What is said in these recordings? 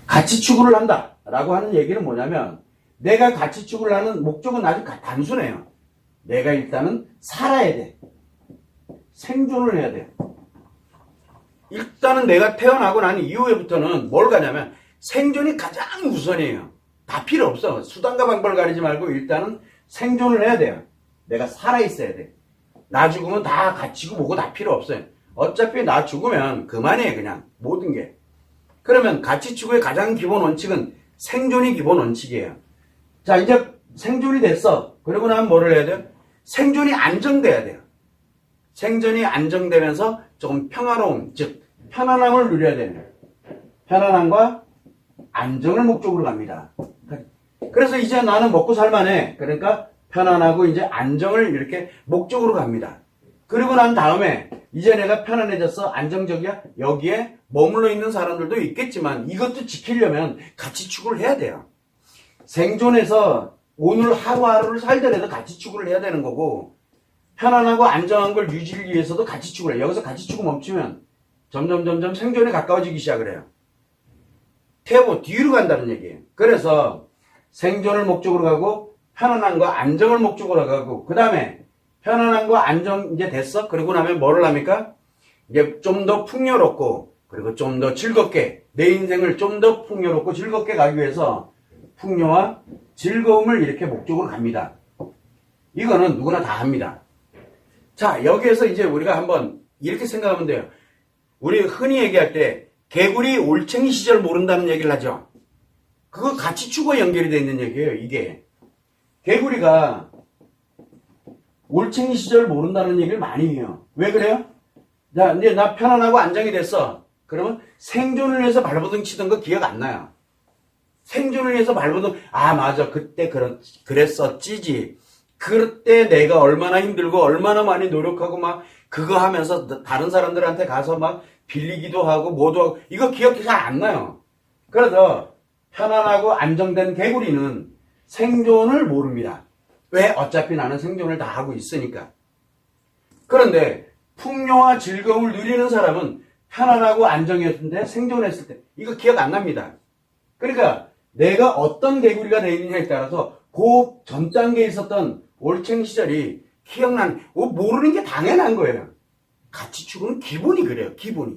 가치 추구를 한다 라고 하는 얘기는 뭐냐면, 내가 가치 추구를 하는 목적은 아주 단순해요. 내가 일단은 살아야 돼. 생존을 해야 돼. 일단은 내가 태어나고 난 이후에부터는 뭘 가냐면 생존이 가장 우선이에요. 다 필요 없어. 수단과 방법을 가리지 말고 일단은 생존을 해야 돼요. 내가 살아있어야 돼. 나 죽으면 다 갇히고 뭐고 다 필요 없어요. 어차피 나 죽으면 그만이에요. 그냥 모든 게. 그러면 가치 추구의 가장 기본 원칙은 생존이 기본 원칙이에요. 자, 이제 생존이 됐어. 그러고 나면 뭐를 해야 돼요? 생존이 안정돼야 돼요. 생존이 안정되면서 조금 평화로움, 즉 편안함을 누려야 되는 거예요. 편안함과 안정을 목적으로 갑니다. 그래서 이제 나는 먹고 살만해. 그러니까 편안하고 이제 안정을 이렇게 목적으로 갑니다. 그리고 난 다음에 이제 내가 편안해졌어. 안정적이야. 여기에 머물러 있는 사람들도 있겠지만 이것도 지키려면 가치 추구를 해야 돼요. 생존해서 오늘 하루하루를 살더라도 가치 추구를 해야 되는 거고, 편안하고 안정한 걸 유지를 위해서도 가치 추구를 해요. 여기서 가치 추구 멈추면 점점 생존에 가까워지기 시작을 해요. 태보 뒤로 간다는 얘기예요. 그래서 생존을 목적으로 가고 편안함과 안정을 목적으로 가고, 그 다음에 편안함과 안정 이제 됐어? 그러고 나면 뭐를 합니까? 이제 좀 더 풍요롭고 그리고 좀 더 즐겁게, 내 인생을 좀 더 풍요롭고 즐겁게 가기 위해서 풍요와 즐거움을 이렇게 목적으로 갑니다. 이거는 누구나 다 합니다. 자, 여기에서 이제 우리가 한번 이렇게 생각하면 돼요. 우리 흔히 얘기할 때 개구리 올챙이 시절 모른다는 얘기를 하죠. 그거 가치 추구와 연결이 되어 있는 얘기예요. 이게 개구리가 올챙이 시절 모른다는 얘기를 많이 해요. 왜 그래요? 자, 이제 나 편안하고 안정이 됐어. 그러면 생존을 위해서 발버둥 치던 거 기억 안 나요. 생존을 위해서 발버둥, 아 맞아, 그때 그랬었지지. 그때 내가 얼마나 힘들고 얼마나 많이 노력하고 막 그거 하면서 다른 사람들한테 가서 막 빌리기도 하고 뭐도 하고, 이거 기억이 잘 안 나요. 그래서 편안하고 안정된 개구리는 생존을 모릅니다. 왜? 어차피 나는 생존을 다 하고 있으니까. 그런데 풍요와 즐거움을 누리는 사람은 편안하고 안정했을 때, 생존했을 때 이거 기억 안 납니다. 그러니까 내가 어떤 개구리가 되어 있느냐에 따라서 그 전 단계에 있었던 올챙이 시절이 모르는 게 당연한 거예요. 가치 추구는 기본이 그래요. 기본이.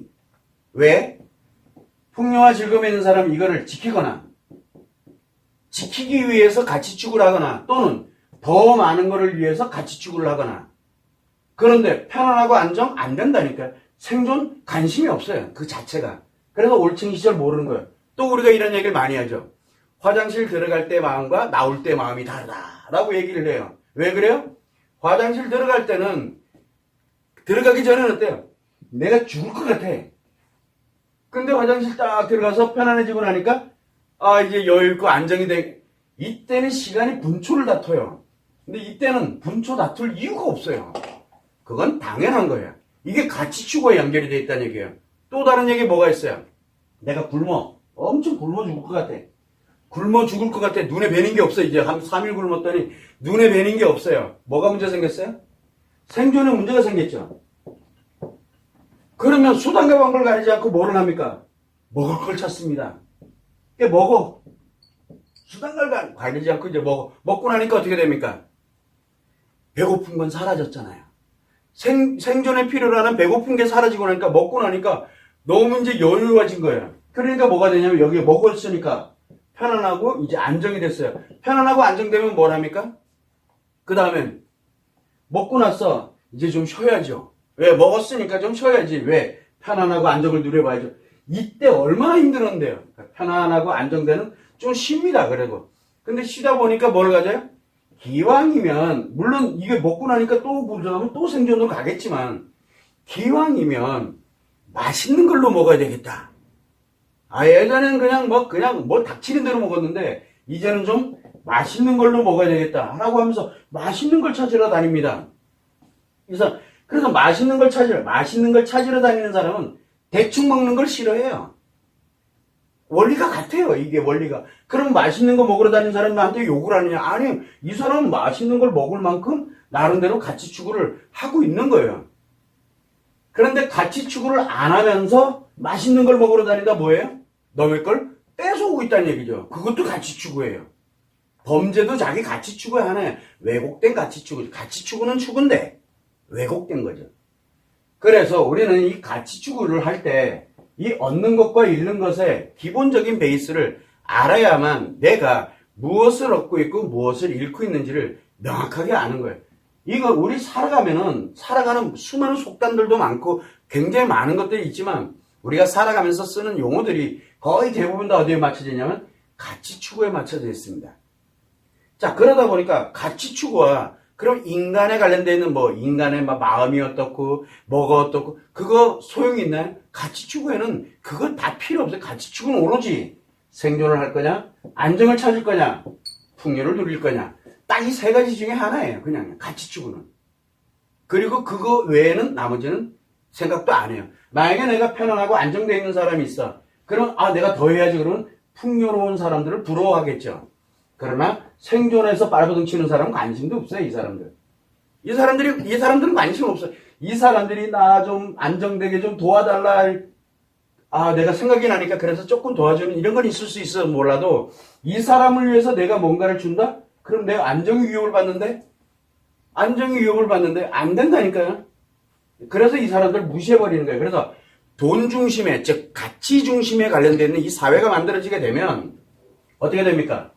왜? 풍요와 즐거움에 있는 사람은 이거를 지키거나 지키기 위해서 가치 추구를 하거나, 또는 더 많은 것을 위해서 가치 추구를 하거나. 그런데 편안하고 안정 안 된다니까요. 생존 관심이 없어요. 그 자체가. 그래서 올챙이 시절 모르는 거예요. 또 우리가 이런 얘기를 많이 하죠. 화장실 들어갈 때 마음과 나올 때 마음이 다르다라고 얘기를 해요. 왜 그래요? 화장실 들어갈 때는 들어가기 전에는 어때요? 내가 죽을 것 같아. 근데 화장실 딱 들어가서 편안해지고 나니까 이제 여유있고 안정이 돼. 이때는 시간이 분초를 다퉈요. 근데 이때는 분초 다툴 이유가 없어요. 그건 당연한 거예요. 이게 가치 추구와 연결이 돼 있다는 얘기예요. 또 다른 얘기 뭐가 있어요? 내가 엄청 굶어 죽을 것 같아. 굶어 죽을 것 같아. 눈에 뵈는 게 없어. 이제 한 3일 굶었더니 눈에 뵈는 게 없어요. 뭐가 문제 생겼어요? 생존에 문제가 생겼죠. 그러면 수단과 방법을 가리지 않고 뭐를 합니까? 먹을 걸 찾습니다. 먹어. 수단과 가리지 않고 이제 먹고 나니까 어떻게 됩니까? 배고픈 건 사라졌잖아요. 생존에 필요로 하는 배고픈 게 사라지고 나니까, 먹고 나니까 너무 이제 여유로워진 거예요. 그러니까 뭐가 되냐면 여기에 먹었으니까 편안하고 이제 안정이 됐어요. 편안하고 안정되면 뭘 합니까? 그 다음엔 먹고 나서 이제 좀 쉬어야죠. 왜? 먹었으니까 좀 쉬어야지. 왜? 편안하고 안정을 누려봐야죠. 이때 얼마나 힘들었는데요. 편안하고 안정되는 좀 쉽니다. 그래도. 근데 쉬다 보니까 뭘 가져요? 기왕이면, 물론 이게 먹고 나니까 또 부족하면 또 생존으로 가겠지만, 기왕이면 맛있는 걸로 먹어야 되겠다. 예전에는 그냥 닥치는 대로 먹었는데, 이제는 좀 맛있는 걸로 먹어야 되겠다. 라고 하면서 맛있는 걸 찾으러 다닙니다. 그래서 맛있는 걸 찾으러 다니는 사람은 대충 먹는 걸 싫어해요. 원리가 같아요. 이게 원리가. 그럼 맛있는 거 먹으러 다니는 사람이 나한테 욕을 하느냐? 아니, 이 사람은 맛있는 걸 먹을 만큼 나름대로 가치 추구를 하고 있는 거예요. 그런데 가치 추구를 안 하면서 맛있는 걸 먹으러 다니다 뭐예요? 남의 걸 뺏어오고 있다는 얘기죠. 그것도 가치 추구예요. 범죄도 자기 가치 추구에 하나의 왜곡된 가치 추구. 가치 추구는 추구인데 왜곡된 거죠. 그래서 우리는 이 가치 추구를 할 때 이 얻는 것과 잃는 것의 기본적인 베이스를 알아야만 내가 무엇을 얻고 있고 무엇을 잃고 있는지를 명확하게 아는 거예요. 이거 우리 살아가는 수많은 속담들도 많고 굉장히 많은 것들이 있지만 우리가 살아가면서 쓰는 용어들이 거의 대부분 다 어디에 맞춰져 있냐면 가치 추구에 맞춰져 있습니다. 자, 그러다 보니까 가치 추구와 그럼 인간에 관련되어 있는 인간의 마음이 어떻고 뭐가 어떻고 그거 소용이 있나요? 가치 추구에는 그거 다 필요 없어요. 가치 추구는 오로지 생존을 할 거냐, 안정을 찾을 거냐, 풍요를 누릴 거냐. 딱 이 세 가지 중에 하나예요. 그냥 가치 추구는. 그리고 그거 외에는 나머지는 생각도 안 해요. 만약에 내가 편안하고 안정되어 있는 사람이 있어. 그러면 내가 더 해야지. 그러면 풍요로운 사람들을 부러워하겠죠. 그러나 생존에서 발버둥 치는 사람은 관심도 없어요. 이 사람들. 이 사람들은 관심 없어요. 이 사람들이 나 좀 안정되게 좀 도와달라. 내가 생각이 나니까 그래서 조금 도와주는 이런 건 있을 수 있어 몰라도 이 사람을 위해서 내가 뭔가를 준다? 그럼 내가 안정의 위협을 받는데 안 된다니까요. 그래서 이 사람들 무시해버리는 거예요. 그래서 돈 중심에, 즉 가치 중심에 관련되어 있는 이 사회가 만들어지게 되면 어떻게 됩니까?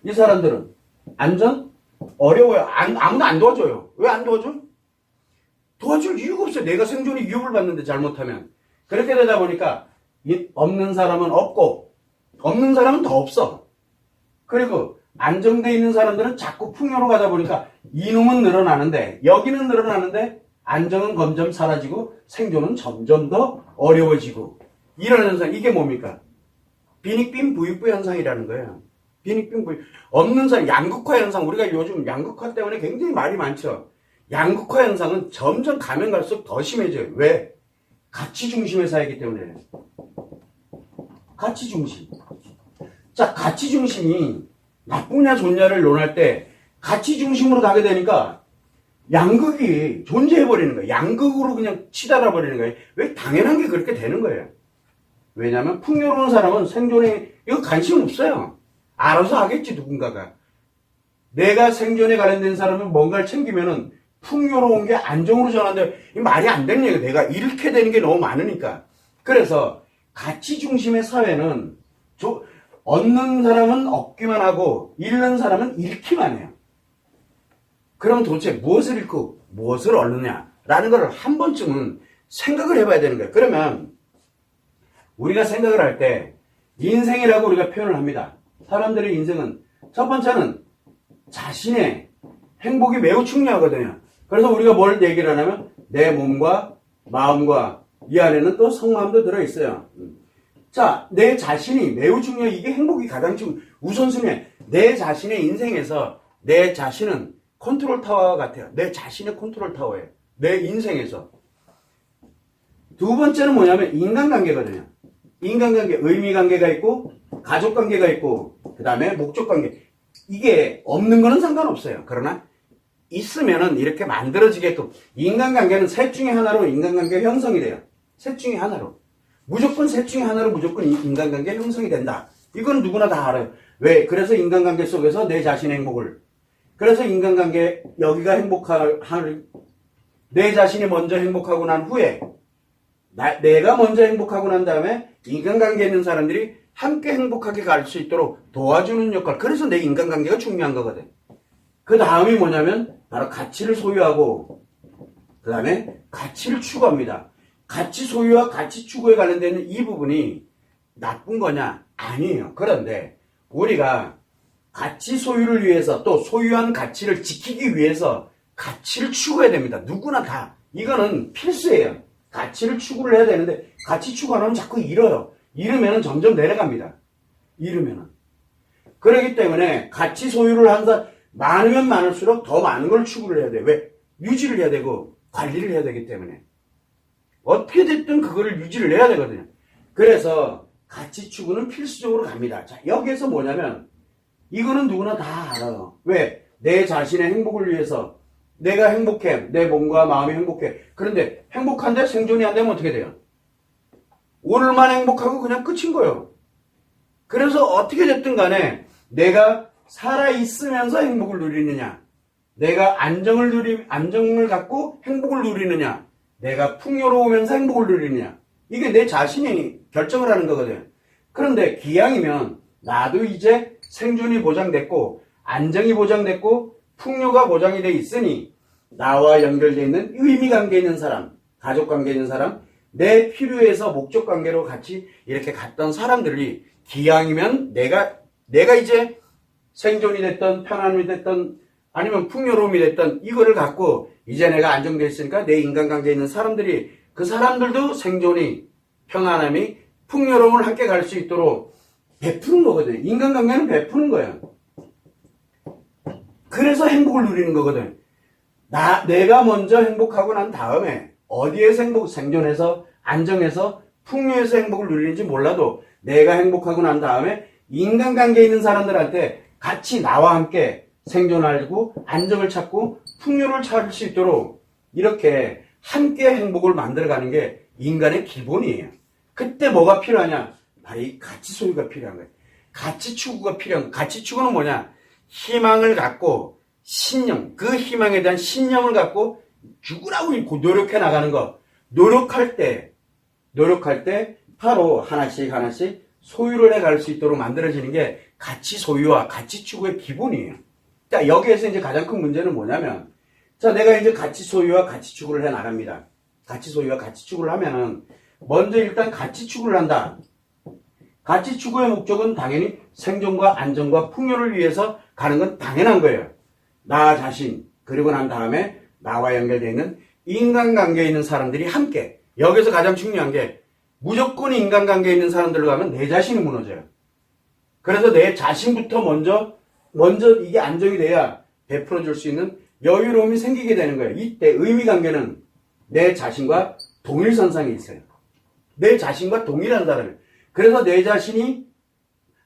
이 사람들은 안전? 어려워요. 아무도 안 도와줘요. 왜 안 도와줘? 도와줄 이유가 없어요. 내가 생존의 위협을 받는데 잘못하면. 그렇게 되다 보니까 없는 사람은 없고 없는 사람은 더 없어. 그리고 안정되어 있는 사람들은 자꾸 풍요로 가다 보니까 이놈은 늘어나는데 여기는 늘어나는데 안정은 점점 사라지고 생존은 점점 더 어려워지고 이런 현상. 이게 뭡니까? 빈익빈 부익부 현상이라는 거예요. 빈익빈 부익. 없는 사람, 양극화 현상. 우리가 요즘 양극화 때문에 굉장히 말이 많죠. 양극화 현상은 점점 가면 갈수록 더 심해져요. 왜? 가치 중심의 사회이기 때문에. 가치 중심. 자, 가치 중심이 나쁘냐 좋냐를 논할 때 가치 중심으로 가게 되니까 양극이 존재해버리는 거예요. 양극으로 그냥 치달아버리는 거예요. 왜? 당연한 게 그렇게 되는 거예요. 왜냐하면 풍요로운 사람은 생존에 이거 관심 없어요. 알아서 하겠지 누군가가. 내가 생존에 관련된 사람은 뭔가를 챙기면은 풍요로운 게 안정으로 전환돼. 이 말이 안 되는 얘기예요. 내가 잃게 되는 게 너무 많으니까. 그래서 가치 중심의 사회는 얻는 사람은 얻기만 하고 잃는 사람은 잃기만 해요. 그럼 도대체 무엇을 잃고 무엇을 얻느냐라는 걸 한 번쯤은 생각을 해봐야 되는 거예요. 그러면 우리가 생각을 할 때 인생이라고 우리가 표현을 합니다. 사람들의 인생은 첫 번째는 자신의 행복이 매우 중요하거든요. 그래서 우리가 뭘 얘기를 하냐면 내 몸과 마음과 이 안에는 또 속마음도 들어있어요. 자, 내 자신이 매우 중요해. 이게 행복이 가장 우선순위에 내 자신의 인생에서 내 자신은 컨트롤 타워 같아요. 내 자신의 컨트롤 타워예요. 내 인생에서. 두 번째는 뭐냐면 인간관계거든요. 인간관계, 의미관계가 있고 가족관계가 있고 그 다음에 목적관계. 이게 없는 거는 상관없어요. 그러나 있으면은 이렇게 만들어지게끔 인간관계는 셋 중에 하나로 인간관계 형성이 돼요. 셋 중에 하나로. 무조건 셋 중에 하나로 무조건 인간관계 형성이 된다. 이건 누구나 다 알아요. 왜? 그래서 인간관계 속에서 내 자신의 행복을. 그래서 인간관계 여기가 내 자신이 먼저 행복하고 난 후에 내가 먼저 행복하고 난 다음에 인간관계에 있는 사람들이 함께 행복하게 갈 수 있도록 도와주는 역할. 그래서 내 인간관계가 중요한 거거든. 그 다음이 뭐냐면 바로 가치를 소유하고 그 다음에 가치를 추구합니다. 가치 소유와 가치 추구에 관련된 이 부분이 나쁜 거냐? 아니에요. 그런데 우리가 가치 소유를 위해서 또 소유한 가치를 지키기 위해서 가치를 추구해야 됩니다. 누구나 다. 이거는 필수예요. 가치를 추구를 해야 되는데 가치 추구 안 하면 자꾸 잃어요. 잃으면 점점 내려갑니다. 잃으면은. 그렇기 때문에 가치 소유를 한다 많으면 많을수록 더 많은 걸 추구를 해야 돼요. 왜? 유지를 해야 되고 관리를 해야 되기 때문에. 어떻게 됐든 그거를 유지를 해야 되거든요. 그래서 가치 추구는 필수적으로 갑니다. 자, 여기에서 뭐냐면 이거는 누구나 다 알아요. 왜? 내 자신의 행복을 위해서 내가 행복해. 내 몸과 마음이 행복해. 그런데 행복한데 생존이 안 되면 어떻게 돼요? 오늘만 행복하고 그냥 끝인 거예요. 그래서 어떻게 됐든 간에 내가 살아있으면서 행복을 누리느냐, 내가 안정을 갖고 행복을 누리느냐, 내가 풍요로우면서 행복을 누리느냐, 이게 내 자신이 결정을 하는 거거든. 그런데 기왕이면 나도 이제 생존이 보장됐고 안정이 보장됐고 풍요가 보장이 돼 있으니 나와 연결되어 있는 의미관계 있는 사람, 가족관계 있는 사람, 내 필요에서 목적관계로 같이 이렇게 갔던 사람들이 기왕이면 내가 이제 생존이 됐던 편안함이 됐던 아니면 풍요로움이 됐던 이거를 갖고 이제 내가 안정되어 있으니까 내 인간관계에 있는 사람들이 그 사람들도 생존이 편안함이 풍요로움을 함께 갈 수 있도록 베푸는 거거든. 인간관계는 베푸는 거야. 그래서 행복을 누리는 거거든. 내가 먼저 행복하고 난 다음에 어디에서 생존해서 안정해서 풍요해서 행복을 누리는지 몰라도 내가 행복하고 난 다음에 인간관계에 있는 사람들한테 같이 나와 함께 생존하고 안정을 찾고 풍요를 찾을 수 있도록 이렇게 함께 행복을 만들어가는 게 인간의 기본이에요. 그때 뭐가 필요하냐? 바로 이 가치 소유가 필요한 거예요. 가치 추구가 필요한 거예요. 가치 추구는 뭐냐? 희망을 갖고 신념, 그 희망에 대한 신념을 갖고 죽으라고 노력해 나가는 거. 노력할 때 바로 하나씩 소유를 해갈 수 있도록 만들어지는 게 가치 소유와 가치 추구의 기본이에요. 자, 여기에서 이제 가장 큰 문제는 뭐냐면, 자, 내가 이제 가치 소유와 가치 추구를 해 나갑니다. 가치 소유와 가치 추구를 하면은, 먼저 일단 가치 추구를 한다. 가치 추구의 목적은 당연히 생존과 안정과 풍요를 위해서 가는 건 당연한 거예요. 나 자신, 그리고 난 다음에 나와 연결되어 있는 인간관계에 있는 사람들이 함께, 여기서 가장 중요한 게 무조건 인간관계에 있는 사람들로 가면 내 자신이 무너져요. 그래서 내 자신부터 먼저 이게 안정이 돼야 베풀어줄 수 있는 여유로움이 생기게 되는 거예요. 이때 의미관계는 내 자신과 동일선상에 있어요. 내 자신과 동일한 사람이에요. 그래서 내 자신이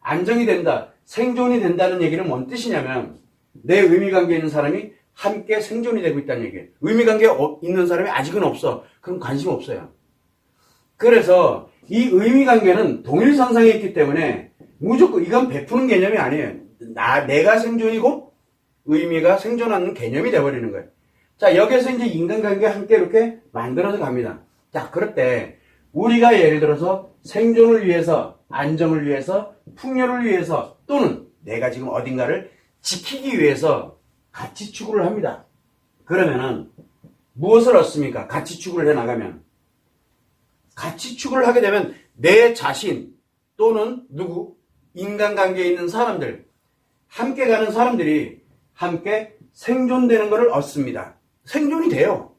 안정이 된다, 생존이 된다는 얘기는 뭔 뜻이냐면 내 의미관계에 있는 사람이 함께 생존이 되고 있다는 얘기예요. 의미관계에 있는 사람이 아직은 없어. 그럼 관심 없어요. 그래서 이 의미관계는 동일선상에 있기 때문에 무조건 이건 베푸는 개념이 아니에요. 내가 생존이고 의미가 생존하는 개념이 돼버리는 거예요. 자, 여기서 이제 인간관계가 함께 이렇게 만들어서 갑니다. 자, 그럴 때 우리가 예를 들어서 생존을 위해서, 안정을 위해서, 풍요를 위해서 또는 내가 지금 어딘가를 지키기 위해서 가치 추구를 합니다. 그러면은 무엇을 얻습니까? 가치 추구를 해나가면. 가치 추구를 하게 되면 내 자신 또는 인간관계에 있는 사람들, 함께 가는 사람들이 함께 생존되는 것을 얻습니다. 생존이 돼요.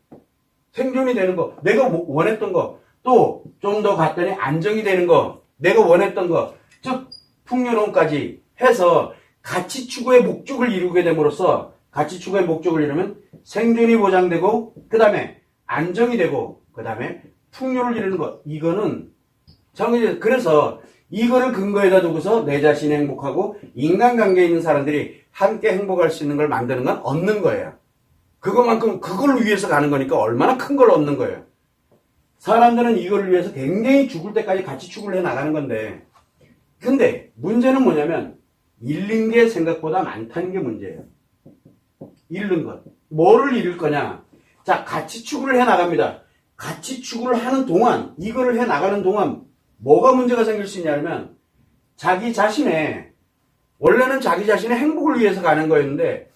생존이 되는 거, 내가 원했던 거, 또 좀 더 갔더니 안정이 되는 거, 내가 원했던 거, 즉 풍요로움까지 해서 가치 추구의 목적을 이루게 됨으로써 가치 추구의 목적을 이루면 생존이 보장되고 그 다음에 안정이 되고 그 다음에 풍요를 이루는 것. 이거는 그래서 이거를 근거에다 두고서 내 자신이 행복하고 인간관계에 있는 사람들이 함께 행복할 수 있는 걸 만드는 건 얻는 거예요. 그것만큼 그걸 위해서 가는 거니까 얼마나 큰 걸 얻는 거예요. 사람들은 이걸 위해서 굉장히 죽을 때까지 같이 추구를 해 나가는 건데, 근데 문제는 뭐냐면 잃는 게 생각보다 많다는 게 문제예요. 잃는 것. 뭐를 잃을 거냐? 자, 같이 추구를 해 나갑니다. 같이 추구를 하는 동안, 이거를 해 나가는 동안 뭐가 문제가 생길 수 있냐면 원래는 자기 자신의 행복을 위해서 가는 거였는데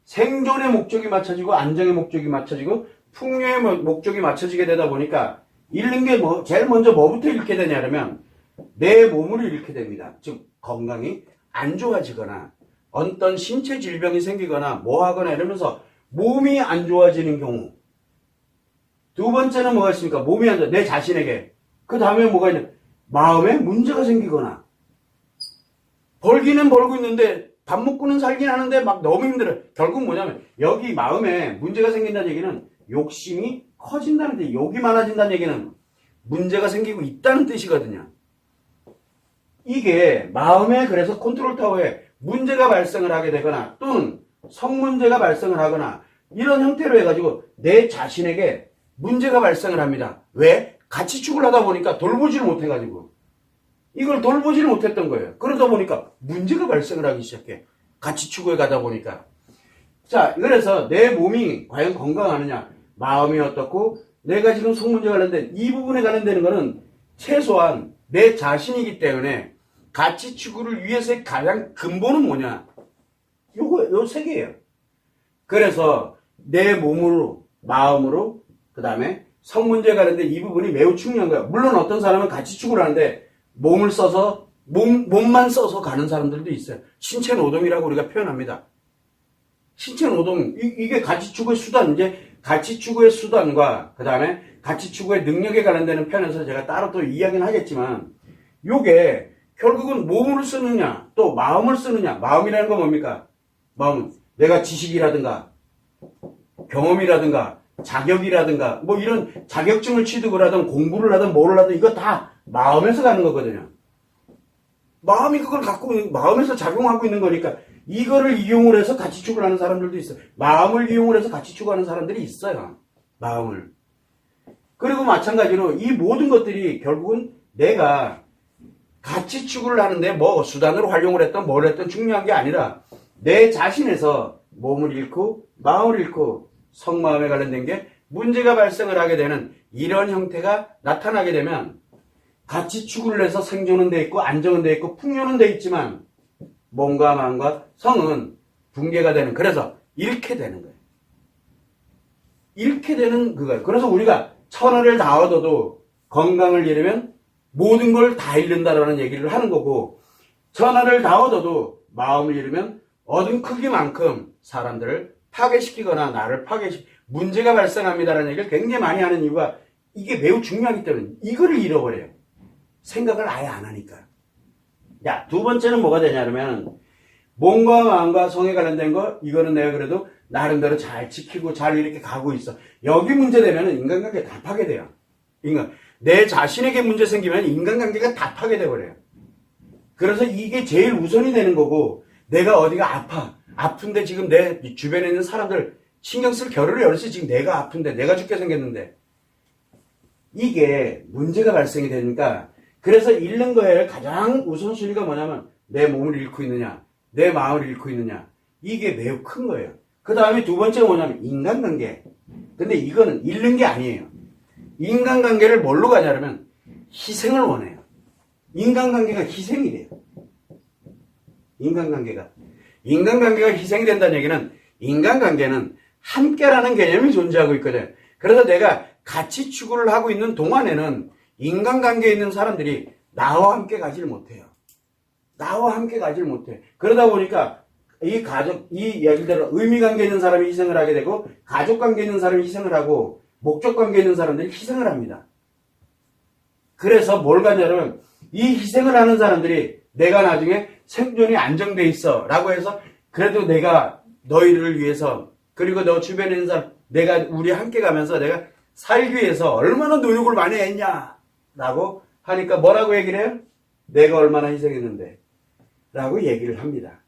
생존의 목적이 맞춰지고 안정의 목적이 맞춰지고 풍요의 목적이 맞춰지게 되다 보니까 잃는 게 제일 먼저 뭐부터 잃게 되냐면 내 몸을 잃게 됩니다. 즉 건강이 안 좋아지거나 어떤 신체 질병이 생기거나 뭐 하거나 이러면서 몸이 안 좋아지는 경우. 두 번째는 뭐가 있습니까? 몸이 안 좋아. 내 자신에게. 그 다음에 뭐가 있냐? 마음에 문제가 생기거나. 벌기는 벌고 있는데 밥 먹고는 살긴 하는데 막 너무 힘들어요. 결국 뭐냐면 여기 마음에 문제가 생긴다는 얘기는 욕심이 커진다는 뜻, 욕이 많아진다는 얘기는 문제가 생기고 있다는 뜻이거든요. 이게 마음에 그래서 컨트롤 타워에 문제가 발생을 하게 되거나 또는 성문제가 발생을 하거나 이런 형태로 해가지고 내 자신에게 문제가 발생을 합니다. 왜? 같이 축을 하다 보니까 돌보지를 못해가지고. 이걸 돌보지를 못했던 거예요. 그러다 보니까 문제가 발생을 하기 시작해. 가치 추구에 가다 보니까. 자, 그래서 내 몸이 과연 건강하느냐, 마음이 어떻고, 내가 지금 속 문제 관련된 이 부분에 관련되는 거는 최소한 내 자신이기 때문에 가치 추구를 위해서의 가장 근본은 뭐냐? 요 세 개예요. 그래서 내 몸으로, 마음으로, 그 다음에 성 문제에 관련된 이 부분이 매우 중요한 거예요. 물론 어떤 사람은 가치 추구를 하는데 몸을 써서, 몸만 써서 가는 사람들도 있어요. 신체 노동이라고 우리가 표현합니다. 신체 노동, 이게 가치 추구의 수단, 이제 가치 추구의 수단과 그 다음에 가치 추구의 능력에 관련되는 편에서 제가 따로 또 이야기는 하겠지만, 요게 결국은 몸을 쓰느냐, 또 마음을 쓰느냐, 마음이라는 건 뭡니까? 마음은 내가 지식이라든가, 경험이라든가, 자격이라든가, 뭐 이런 자격증을 취득을 하든 공부를 하든 뭐를 하든 이거 다 마음에서 가는 거거든요. 마음이 그걸 갖고 마음에서 작용하고 있는 거니까 이거를 이용을 해서 가치 추구를 하는 사람들도 있어요. 마음을 이용을 해서 가치 추구하는 사람들이 있어요. 마음을. 그리고 마찬가지로 이 모든 것들이 결국은 내가 가치 추구를 하는데 뭐 수단으로 활용을 했던 뭘 했던 중요한 게 아니라 내 자신에서 몸을 잃고 마음을 잃고 성마음에 관련된 게 문제가 발생을 하게 되는 이런 형태가 나타나게 되면 가치 추구를 해서 생존은 돼 있고 안정은 돼 있고 풍요는 돼 있지만 몸과 마음과 성은 붕괴가 되는, 그래서 잃게 되는 거예요. 잃게 되는 그거예요. 그래서 우리가 천하를 다 얻어도 건강을 잃으면 모든 걸 다 잃는다라는 얘기를 하는 거고, 천하를 다 얻어도 마음을 잃으면 얻은 크기만큼 사람들을 파괴시키거나 나를 문제가 발생합니다라는 얘기를 굉장히 많이 하는 이유가 이게 매우 중요하기 때문에 이거를 잃어버려요. 생각을 아예 안 하니까. 자, 두 번째는 뭐가 되냐 그러면 몸과 마음과 성에 관련된 거, 이거는 내가 그래도 나름대로 잘 지키고 잘 이렇게 가고 있어. 여기 문제 되면 인간관계 다 파괴돼요. 내 자신에게 문제 생기면 인간관계가 다 파괴돼 버려요. 그래서 이게 제일 우선이 되는 거고, 내가 어디가 아픈데 지금 내 주변에 있는 사람들 신경 쓸 겨를이 없이 지금 내가 아픈데 내가 죽게 생겼는데 이게 문제가 발생이 되니까, 그래서 잃는 거에 가장 우선순위가 뭐냐면 내 몸을 잃고 있느냐, 내 마음을 잃고 있느냐, 이게 매우 큰 거예요. 그 다음에 두 번째가 뭐냐면 인간관계. 근데 이거는 잃는 게 아니에요. 인간관계를 뭘로 가냐면 희생을 원해요. 인간관계가 희생이 돼요. 인간관계가 희생이 된다는 얘기는 인간관계는 함께라는 개념이 존재하고 있거든요. 그래서 내가 가치 추구를 하고 있는 동안에는 인간관계에 있는 사람들이 나와 함께 가지를 못해요. 나와 함께 가지를 못해. 그러다 보니까 예를 들어 의미관계에 있는 사람이 희생을 하게 되고, 가족관계에 있는 사람이 희생을 하고, 목적관계에 있는 사람들이 희생을 합니다. 그래서 뭘 가냐면 이 희생을 하는 사람들이 내가 나중에 생존이 안정돼 있어 라고 해서, 그래도 내가 너희를 위해서, 그리고 너 주변에 있는 사람, 우리 함께 가면서 내가 살기 위해서 얼마나 노력을 많이 했냐 라고 하니까 뭐라고 얘기를 해요? 내가 얼마나 희생했는데 라고 얘기를 합니다.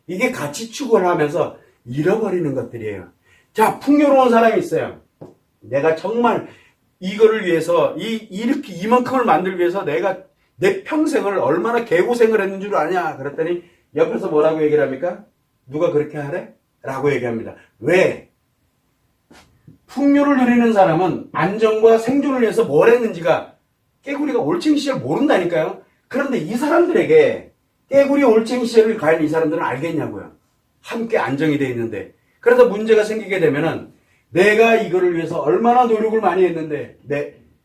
이게 가치 추구를 하면서 잃어버리는 것들이에요. 자, 풍요로운 사람이 있어요. 내가 정말 이거를 위해서 이렇게 이만큼을 만들기 위해서 내가 내 평생을 얼마나 개고생을 했는 줄 아냐 그랬더니 옆에서 뭐라고 얘기를 합니까? 누가 그렇게 하래? 라고 얘기합니다. 왜? 풍요를 누리는 사람은 안정과 생존을 위해서 뭘 했는지가 깨구리가 올챙이 시절 모른다니까요. 그런데 이 사람들에게 깨구리 올챙이 시절을 과연 이 사람들은 알겠냐고요. 함께 안정이 돼 있는데. 그래서 문제가 생기게 되면은 내가 이거를 위해서 얼마나 노력을 많이 했는데,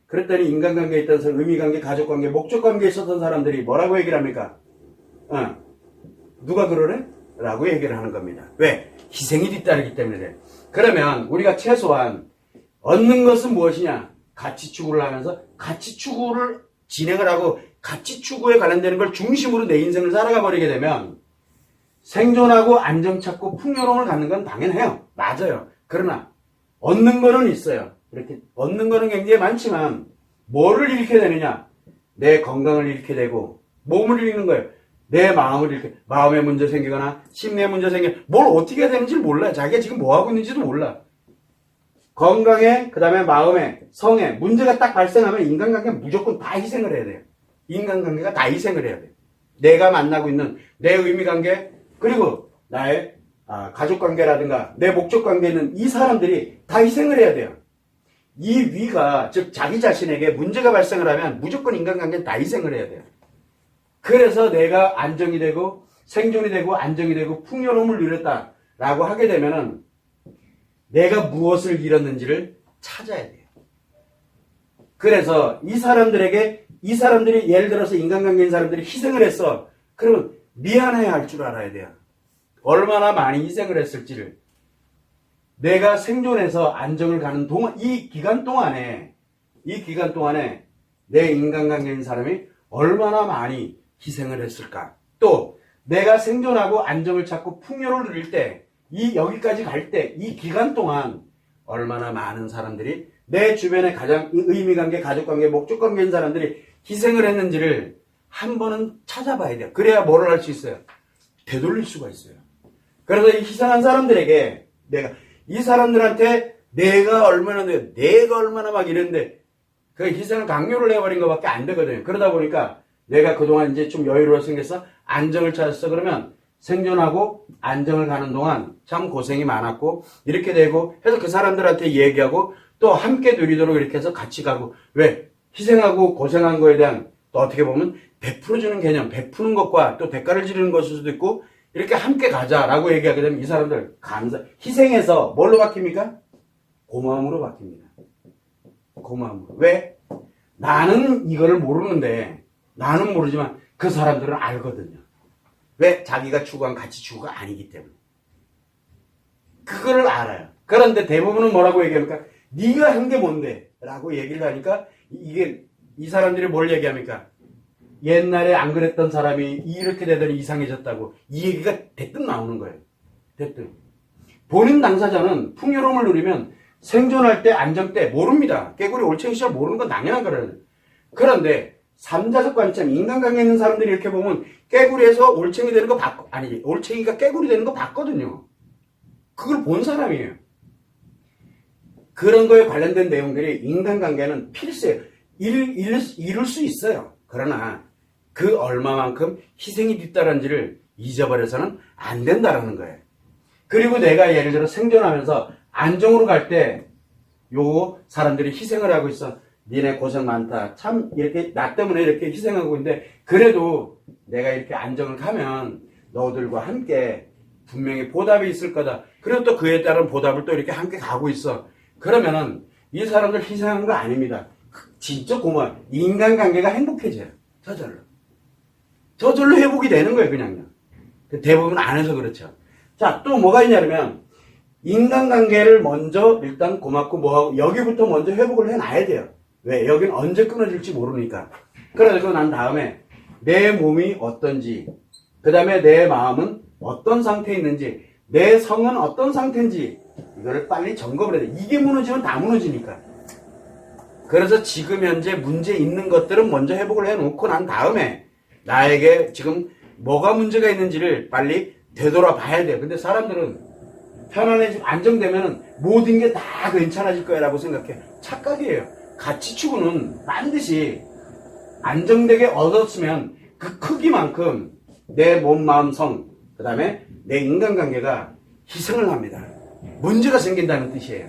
그랬더니 인간관계에 있던 사람, 의미관계, 가족관계, 목적관계에 있었던 사람들이 뭐라고 얘기를 합니까? 누가 그러래? 라고 얘기를 하는 겁니다. 왜? 희생이 뒤따르기 때문에. 그러면 우리가 최소한 얻는 것은 무엇이냐? 가치 추구를 하면서 가치 추구를 진행을 하고 가치 추구에 관련되는 걸 중심으로 내 인생을 살아가 버리게 되면 생존하고 안정 찾고 풍요로움을 갖는 건 당연해요. 맞아요. 그러나 얻는 거는 있어요. 이렇게 얻는 거는 굉장히 많지만 뭐를 잃게 되느냐? 내 건강을 잃게 되고 몸을 잃는 거예요. 내 마음을 잃게, 마음에 문제 생기거나 심리에 문제 뭘 어떻게 해야 되는지 몰라요. 자기가 지금 뭐 하고 있는지도 몰라. 건강에, 그 다음에 마음에, 성에 문제가 딱 발생하면 인간관계 무조건 다 희생을 해야 돼요. 인간관계가 다 희생을 해야 돼. 내가 만나고 있는 내 의미관계, 그리고 나의 가족관계라든가 내 목적관계는 이 사람들이 다 희생을 해야 돼요. 이 위가, 즉 자기 자신에게 문제가 발생을 하면 무조건 인간관계는 다 희생을 해야 돼요. 그래서 내가 안정이 되고 생존이 되고 안정이 되고 풍요로움을 누렸다라고 하게 되면은 내가 무엇을 잃었는지를 찾아야 돼요. 그래서 이 사람들이 예를 들어서 인간관계인 사람들이 희생을 했어. 그러면 미안해야 할 줄 알아야 돼요. 얼마나 많이 희생을 했을지를. 내가 생존해서 안정을 가는 동안, 이 기간 동안에 내 인간관계인 사람이 얼마나 많이 희생을 했을까. 또 내가 생존하고 안정을 찾고 풍요를 누릴 때, 여기까지 갈 때 이 기간 동안 얼마나 많은 사람들이 내 주변에 가장 의미관계, 가족관계, 목적관계인 사람들이 희생을 했는지를 한 번은 찾아봐야 돼요. 그래야 뭐를 할 수 있어요? 되돌릴 수가 있어요. 그래서 이 희생한 사람들에게 이 사람들한테 내가 얼마나 막 이랬는데 그 희생을 강요를 해버린 것밖에 안 되거든요. 그러다 보니까 내가 그동안 이제 좀 여유로워 생겨서 안정을 찾았어. 그러면 생존하고 안정을 가는 동안 참 고생이 많았고 이렇게 되고 해서 그 사람들한테 얘기하고 또 함께 누리도록 이렇게 해서 같이 가고. 왜? 희생하고 고생한 거에 대한 또 어떻게 보면 베풀어주는 개념, 베푸는 것과 또 대가를 지르는 것일 수도 있고 이렇게 함께 가자라고 얘기하게 되면 이 사람들 희생해서 뭘로 바뀝니까? 고마움으로 바뀝니다. 고마움으로. 왜? 나는 이거를 모르는데, 나는 모르지만 그 사람들은 알거든요. 왜? 자기가 추구한 가치 추구가 아니기 때문에. 그거를 알아요. 그런데 대부분은 뭐라고 얘기합니까? 네가 한 게 뭔데? 라고 얘기를 하니까 이 사람들이 뭘 얘기합니까? 옛날에 안 그랬던 사람이 이렇게 되더니 이상해졌다고 이 얘기가 대뜸 나오는 거예요. 대뜸. 본인 당사자는 풍요로움을 누리면 생존할 때 안정 때 모릅니다. 깨구리 올챙이 시절 모르는 건 당연한 거라요. 그런데 삼자적 관점, 인간관계에 있는 사람들이 이렇게 보면 깨구리에서 올챙이 되는 거 올챙이가 깨구리 되는 거 봤거든요. 그걸 본 사람이에요. 그런 거에 관련된 내용들이 인간관계는 필수예요. 이룰 수 있어요. 그러나 그 얼마만큼 희생이 뒤따른지를 잊어버려서는 안 된다라는 거예요. 그리고 내가 예를 들어 생존하면서 안정으로 갈 때 요 사람들이 희생을 하고 있어. 니네 고생 많다. 참 이렇게 나 때문에 이렇게 희생하고 있는데 그래도 내가 이렇게 안정을 가면 너들과 함께 분명히 보답이 있을 거다. 그리고 또 그에 따른 보답을 또 이렇게 함께 가고 있어. 그러면은 이 사람들 희생한 거 아닙니다. 진짜 고마워요. 인간관계가 행복해져요. 저절로 회복이 되는 거예요. 그냥요. 대부분 안 해서 그렇죠. 자, 또 뭐가 있냐면 인간관계를 먼저 일단 고맙고 뭐하고 여기부터 먼저 회복을 해놔야 돼요. 왜? 여긴 언제 끊어질지 모르니까. 그래서 난 다음에 내 몸이 어떤지, 그 다음에 내 마음은 어떤 상태에 있는지, 내 성은 어떤 상태인지 이거를 빨리 점검을 해야 돼. 이게 무너지면 다 무너지니까. 그래서 지금 현재 문제 있는 것들은 먼저 회복을 해놓고 난 다음에 나에게 지금 뭐가 문제가 있는지를 빨리 되돌아봐야 돼요. 근데 사람들은 편안해지고 안정되면 모든 게 다 괜찮아질 거야 라고 생각해. 착각이에요. 가치 추구는 반드시 안정되게 얻었으면 그 크기만큼 내 몸, 마음, 성, 그 다음에 내 인간관계가 희생을 합니다. 문제가 생긴다는 뜻이에요.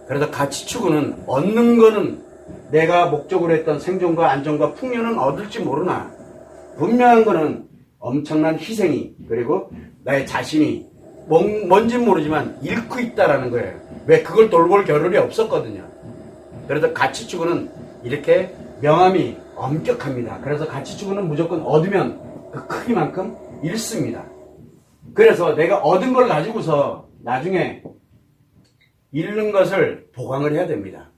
그래서 가치 추구는 얻는 거는 내가 목적으로 했던 생존과 안정과 풍요는 얻을지 모르나 분명한 거는 엄청난 희생이 그리고 나의 자신이 뭔진 모르지만 잃고 있다라는 거예요. 왜? 그걸 돌볼 겨를이 없었거든요. 그래서 가치 추구는 이렇게 명암이 엄격합니다. 그래서 가치 추구는 무조건 얻으면 그 크기만큼 잃습니다. 그래서 내가 얻은 걸 가지고서 나중에 잃는 것을 보강을 해야 됩니다.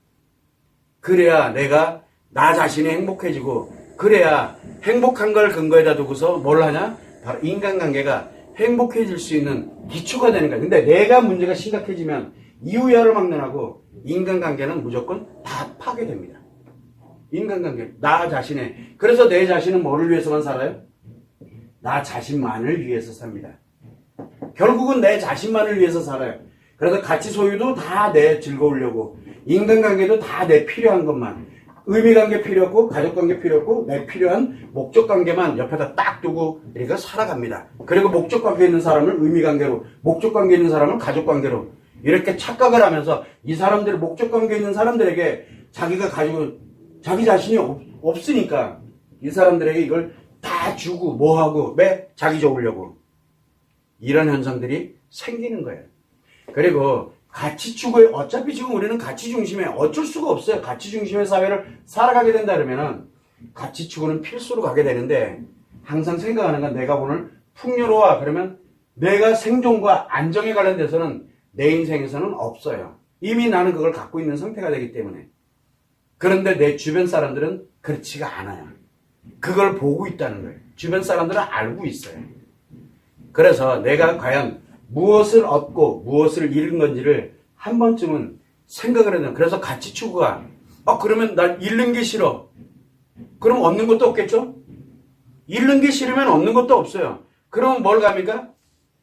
그래야 내가 나 자신이 행복해지고 그래야 행복한 걸 근거에다 두고서 뭘 하냐? 바로 인간관계가 행복해질 수 있는 기초가 되는 거야. 근데 내가 문제가 심각해지면 이후야를 막론하고 인간관계는 무조건 다 파괴됩니다. 인간관계, 나 자신의. 그래서 내 자신은 뭐를 위해서만 살아요? 나 자신만을 위해서 삽니다. 결국은 내 자신만을 위해서 살아요. 그래서 가치 소유도 다 내 즐거우려고, 인간관계도 다 내 필요한 것만. 의미관계 필요 없고 가족관계 필요 없고 내 필요한 목적관계만 옆에다 딱 두고 우리가 살아갑니다. 그리고 목적관계 있는 사람을 의미관계로, 목적관계 있는 사람을 가족관계로 이렇게 착각을 하면서 이 사람들이 목적관계 있는 사람들에게 자기가 가지고 자기 자신이 없으니까 이 사람들에게 이걸 다 주고 뭐하고 왜 자기 좋으려고 이런 현상들이 생기는 거예요. 그리고 가치 추구에 어차피 지금 우리는 가치 중심에 어쩔 수가 없어요. 가치 중심의 사회를 살아가게 된다 그러면은 가치 추구는 필수로 가게 되는데 항상 생각하는 건 내가 오늘 풍요로워 그러면 내가 생존과 안정에 관련돼서는 내 인생에서는 없어요. 이미 나는 그걸 갖고 있는 상태가 되기 때문에. 그런데 내 주변 사람들은 그렇지가 않아요. 그걸 보고 있다는 거예요. 주변 사람들은 알고 있어요. 그래서 내가 과연 무엇을 얻고 무엇을 잃은 건지를 한 번쯤은 생각을 해야 돼요. 그래서 가치 추구가 그러면 난 잃는 게 싫어. 그럼 얻는 것도 없겠죠? 잃는 게 싫으면 얻는 것도 없어요. 그러면 뭘 갑니까?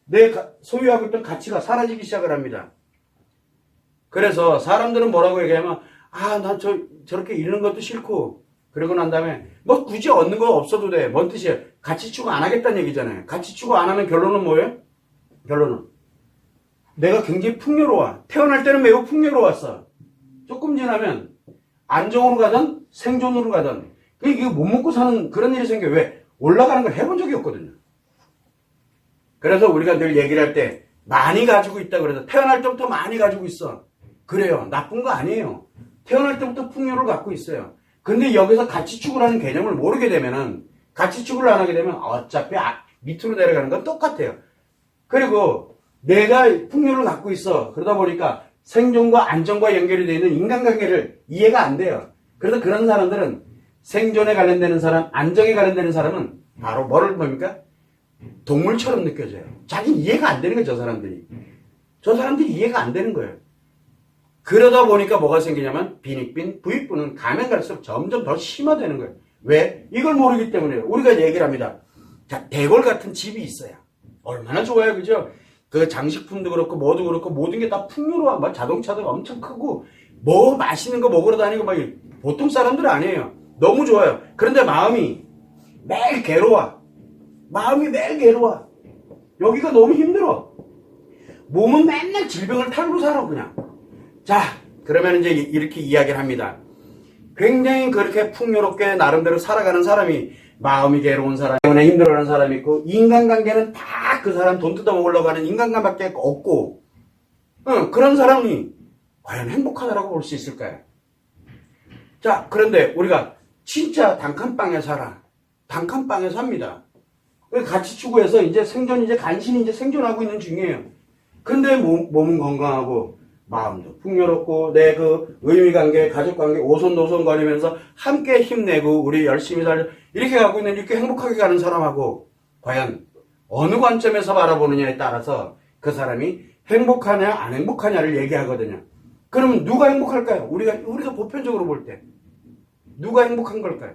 내 소유하고 있던 가치가 사라지기 시작을 합니다. 그래서 사람들은 뭐라고 얘기하면 난 저렇게 잃는 것도 싫고 그러고 난 다음에 뭐 굳이 얻는 거 없어도 돼. 뭔 뜻이에요? 가치 추구 안 하겠다는 얘기잖아요. 가치 추구 안 하면 결론은 뭐예요? 결론은 내가 굉장히 풍요로워. 태어날 때는 매우 풍요로웠어. 조금 지나면 안정으로 가든 생존으로 가든 이게 못 먹고 사는 그런 일이 생겨요. 왜? 올라가는 걸 해본 적이 없거든요. 그래서 우리가 늘 얘기를 할 때 많이 가지고 있다 그래서 태어날 때부터 많이 가지고 있어. 그래요. 나쁜 거 아니에요. 태어날 때부터 풍요를 갖고 있어요. 근데 여기서 가치 추구라는 개념을 모르게 되면은 가치 추구를 안 하게 되면 어차피 밑으로 내려가는 건 똑같아요. 그리고 내가 풍요를 갖고 있어. 그러다 보니까 생존과 안정과 연결이 되어 있는 인간관계를 이해가 안 돼요. 그래서 그런 사람들은 생존에 관련되는 사람, 안정에 관련되는 사람은 바로 뭐를 봅니까? 동물처럼 느껴져요. 자기는 이해가 안 되는 거예요, 저 사람들이. 저 사람들이 이해가 안 되는 거예요. 그러다 보니까 뭐가 생기냐면 빈익빈 부익부는 가면 갈수록 점점 더 심화되는 거예요. 왜? 이걸 모르기 때문에 우리가 얘기를 합니다. 자, 대궐 같은 집이 있어요. 얼마나 좋아요, 그죠? 그 장식품도 그렇고 뭐도 그렇고 모든 게 다 풍요로워. 막 자동차도 엄청 크고 뭐 맛있는 거 먹으러 다니고 막 보통 사람들 아니에요. 너무 좋아요. 그런데 마음이 매일 괴로워. 마음이 매일 괴로워. 여기가 너무 힘들어. 몸은 맨날 질병을 탈고 살아 그냥. 자, 그러면 이제 이렇게 이야기를 합니다. 굉장히 그렇게 풍요롭게 나름대로 살아가는 사람이 마음이 괴로운 사람 때문에 힘들어하는 사람이 있고 인간관계는 다 그 사람 돈 뜯어먹으려고 하는 인간관계밖에 없고 그런 사람이 과연 행복하다라고 볼 수 있을까요? 자, 그런데 우리가 진짜 단칸방에 살아. 단칸방에 삽니다. 가치 추구해서 이제 간신히 이제 생존하고 있는 중이에요. 근데 몸은 건강하고 마음도 풍요롭고 내 그 의미관계, 가족관계 오손도손 거리면서 함께 힘내고 우리 열심히 살려 이렇게 가고 있는 이렇게 행복하게 가는 사람하고 과연 어느 관점에서 바라보느냐에 따라서 그 사람이 행복하냐 안 행복하냐를 얘기하거든요. 그럼 누가 행복할까요? 우리가 보편적으로 볼 때 누가 행복한 걸까요?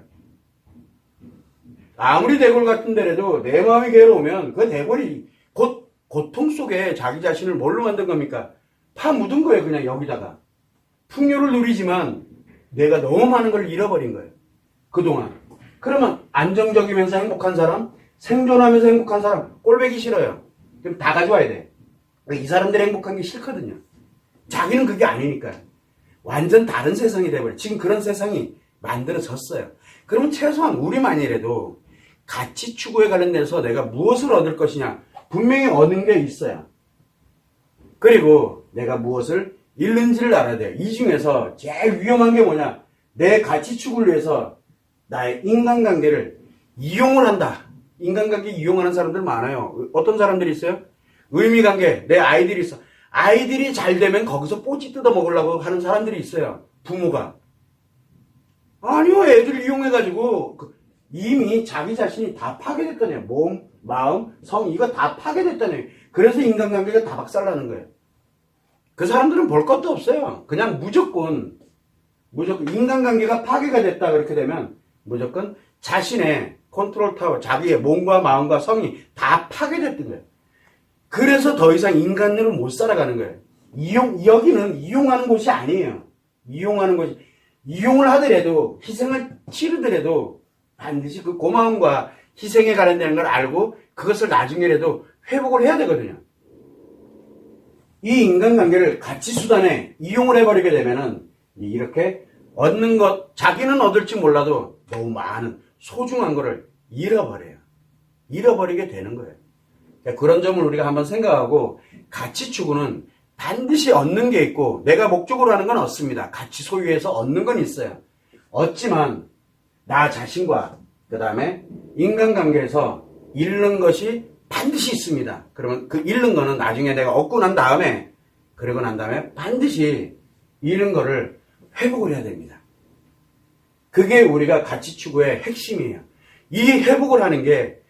아무리 대골 같은 데라도 내 마음이 괴로우면 그 대골이 곧 고통 속에 자기 자신을 뭘로 만든 겁니까? 파 묻은 거예요. 그냥 여기다가. 풍요를 누리지만 내가 너무 많은 걸 잃어버린 거예요. 그동안. 그러면 안정적이면서 행복한 사람, 생존하면서 행복한 사람, 꼴보기 싫어요. 그럼 다 가져와야 돼. 이 사람들이 행복한 게 싫거든요. 자기는 그게 아니니까요. 완전 다른 세상이 돼버려요. 지금 그런 세상이 만들어졌어요. 그러면 최소한 우리만이라도 가치 추구에 관련돼서 내가 무엇을 얻을 것이냐. 분명히 얻는 게 있어요. 그리고 내가 무엇을 잃는지를 알아야 돼요. 이 중에서 제일 위험한 게 뭐냐. 내 가치 추구를 위해서 나의 인간관계를 이용을 한다. 인간관계 이용하는 사람들 많아요. 어떤 사람들이 있어요? 의미관계, 내 아이들이 있어. 아이들이 잘 되면 거기서 뽀찌 뜯어 먹으려고 하는 사람들이 있어요. 부모가. 아니요, 애들 이용해가지고 이미 자기 자신이 다 파괴됐다네요. 몸, 마음, 성, 이거 다 파괴됐다네요. 그래서 인간관계가 다 박살나는 거예요. 그 사람들은 볼 것도 없어요. 그냥 무조건 인간관계가 파괴가 됐다 그렇게 되면 무조건 자신의 컨트롤 타워, 자기의 몸과 마음과 성이 다 파괴됐던 거예요. 그래서 더 이상 인간으로 못 살아가는 거예요. 여기는 이용하는 곳이 아니에요. 이용하는 곳이 이용을 하더라도 희생을 치르더라도 반드시 그 고마움과 희생에 관련되는 걸 알고 그것을 나중에라도 회복을 해야 되거든요. 이 인간관계를 가치수단에 이용을 해버리게 되면은 이렇게 얻는 것, 자기는 얻을지 몰라도 너무 많은 소중한 거를 잃어버려요. 잃어버리게 되는 거예요. 그러니까 그런 점을 우리가 한번 생각하고 가치 추구는 반드시 얻는 게 있고 내가 목적으로 하는 건 없습니다. 가치 소유해서 얻는 건 있어요. 얻지만 나 자신과 그 다음에 인간관계에서 잃는 것이 반드시 있습니다. 그러면 그 잃는 거는 나중에 내가 얻고 난 다음에 그러고 난 다음에 반드시 잃은 거를 회복을 해야 됩니다. 그게 우리가 가치 추구의 핵심이에요. 이 회복을 하는 게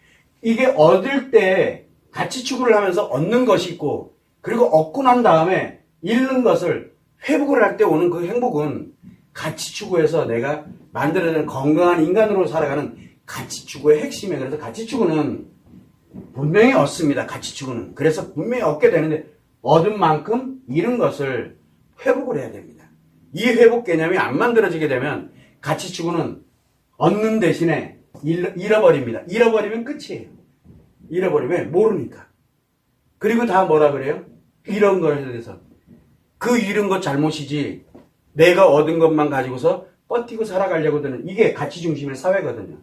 이게 얻을 때 가치 추구를 하면서 얻는 것이 있고 그리고 얻고 난 다음에 잃는 것을 회복을 할 때 오는 그 행복은 가치 추구에서 내가 만들어내는 건강한 인간으로 살아가는 가치 추구의 핵심이에요. 그래서 가치 추구는 분명히 얻습니다. 가치 추구는. 그래서 분명히 얻게 되는데 얻은 만큼 잃은 것을 회복을 해야 됩니다. 이 회복 개념이 안 만들어지게 되면 가치 추구는 얻는 대신에 잃어버립니다. 잃어버리면 끝이에요. 잃어버리면 모르니까. 그리고 다 뭐라 그래요? 잃은 거에 대해서. 그 잃은 것 잘못이지 내가 얻은 것만 가지고서 버티고 살아가려고 드는 이게 가치 중심의 사회거든요.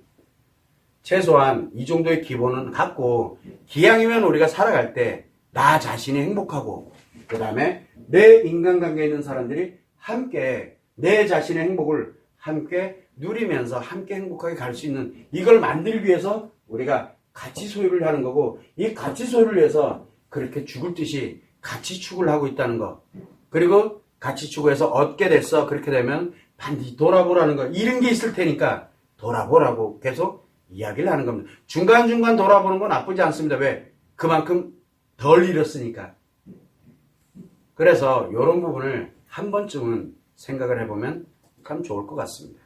최소한 이 정도의 기본은 갖고 기왕이면 우리가 살아갈 때 나 자신이 행복하고 그 다음에 내 인간관계에 있는 사람들이 함께 내 자신의 행복을 함께 누리면서 함께 행복하게 갈 수 있는 이걸 만들기 위해서 우리가 가치 소유를 하는 거고 이 가치 소유를 위해서 그렇게 죽을 듯이 가치 추구를 하고 있다는 거. 그리고 가치 추구해서 얻게 됐어. 그렇게 되면 반드시 돌아보라는 거. 잃은 게 있을 테니까 돌아보라고 계속 이야기를 하는 겁니다. 중간중간 돌아보는 건 나쁘지 않습니다. 왜? 그만큼 덜 잃었으니까. 그래서 이런 부분을 한 번쯤은 생각을 해보면 참 좋을 것 같습니다.